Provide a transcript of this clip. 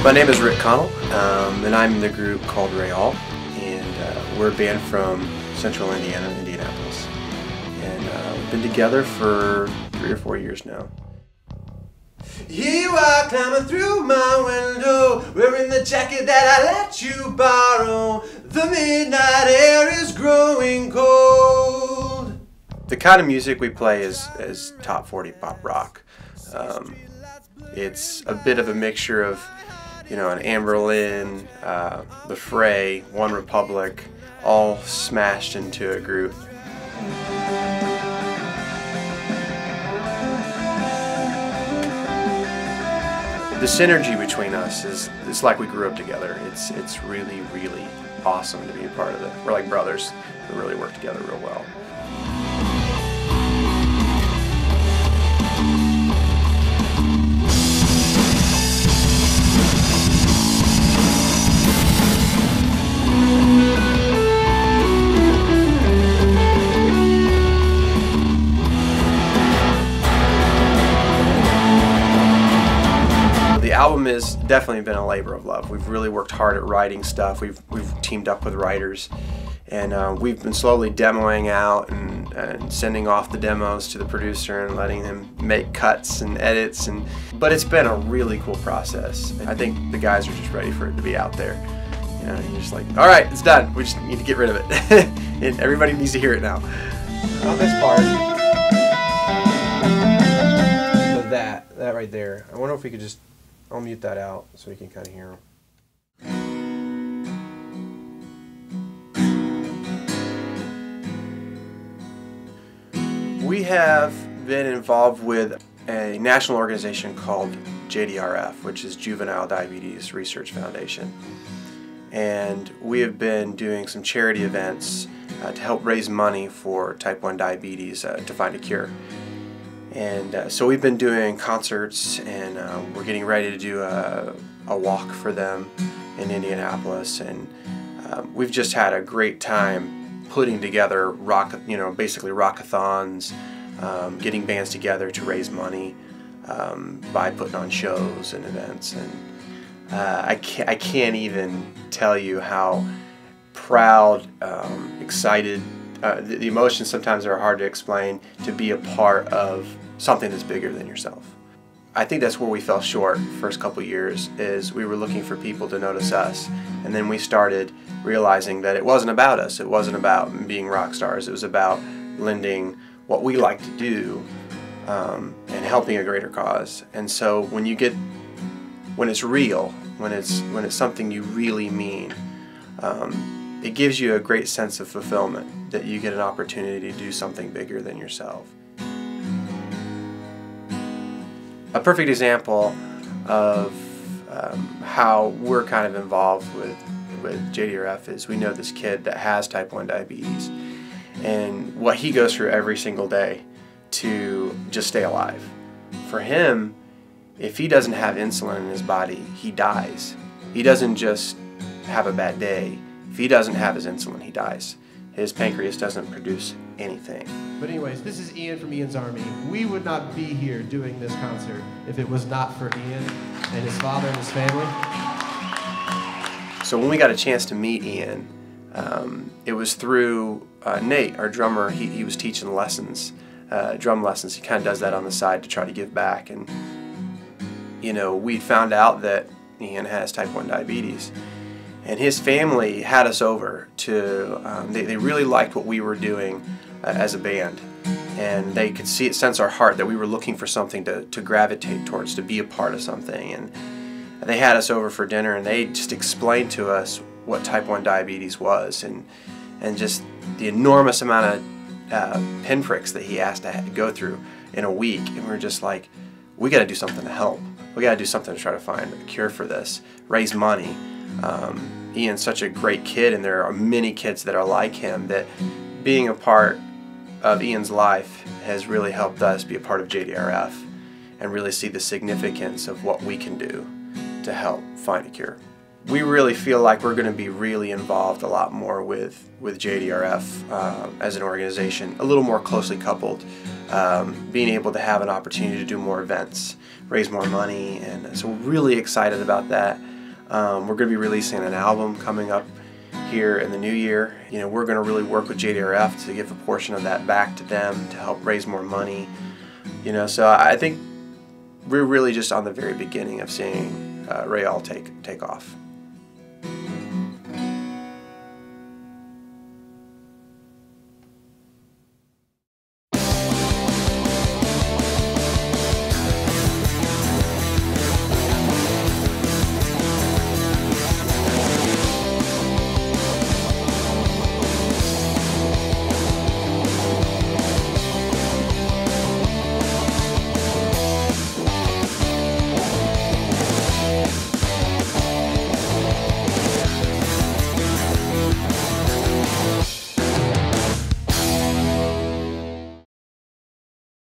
My name is Connell, and I'm in the group called Réaul, and we're a band from central Indiana, Indianapolis. And we've been together for 3 or 4 years now. Here you are climbing through my window, wearing the jacket that I let you borrow. The midnight air is growing cold. The kind of music we play is top 40 pop rock. It's a bit of a mixture of, you know, an Amberlin, the Fray, One Republic, all smashed into a group. The synergy between us it's like we grew up together. It's really, really awesome to be a part of it. We're like brothers who really work together real well. The album has definitely been a labor of love. We've really worked hard at writing stuff. We've teamed up with writers, and we've been slowly demoing out and sending off the demos to the producer and letting him make cuts and edits. But it's been a really cool process. I think the guys are just ready for it to be out there. You know, you're just like, all right, it's done. We just need to get rid of it, and everybody needs to hear it now. On this part, so that right there. I wonder if we could just. I'll mute that out so you can kind of hear them. We have been involved with a national organization called JDRF, which is Juvenile Diabetes Research Foundation. And we have been doing some charity events to help raise money for type 1 diabetes to find a cure. And so we've been doing concerts, and we're getting ready to do a walk for them in Indianapolis, and we've just had a great time putting together basically rockathons, getting bands together to raise money by putting on shows and events. And I can't even tell you how proud, excited, the emotions sometimes are hard to explain, to be a part of something that's bigger than yourself. I think that's where we fell short the first couple years, is we were looking for people to notice us, and then we started realizing that it wasn't about us. It wasn't about being rock stars. It was about lending what we like to do and helping a greater cause. And so when it's real, when it's something you really mean, it gives you a great sense of fulfillment that you get an opportunity to do something bigger than yourself. A perfect example of how we're kind of involved with JDRF is we know this kid that has type 1 diabetes, and what he goes through every single day to just stay alive. For him, if he doesn't have insulin in his body, he dies. He doesn't just have a bad day. If he doesn't have his insulin, he dies. His pancreas doesn't produce anything. But anyways, this is Ian from Ian's Army. We would not be here doing this concert if it was not for Ian and his father and his family. So when we got a chance to meet Ian, it was through Nate, our drummer. He was teaching lessons, drum lessons. He kind of does that on the side to try to give back. And you know, we found out that Ian has type 1 diabetes. And his family had us over to, they really liked what we were doing as a band. And they could sense our heart, that we were looking for something to gravitate towards, to be a part of something. And they had us over for dinner, and they just explained to us what type 1 diabetes was, and just the enormous amount of pinpricks that he has to go through in a week. And we were just like, we got to do something to help. We got to do something to try to find a cure for this, raise money. Ian's such a great kid, and there are many kids that are like him, that being a part of Ian's life has really helped us be a part of JDRF and really see the significance of what we can do to help find a cure. We really feel like we're going to be really involved a lot more with JDRF as an organization, a little more closely coupled, being able to have an opportunity to do more events, raise more money, and so we're really excited about that. We're going to be releasing an album coming up here in the new year. You know, we're going to really work with JDRF to give a portion of that back to them to help raise more money. You know, so I think we're really just on the very beginning of seeing Réaul take off.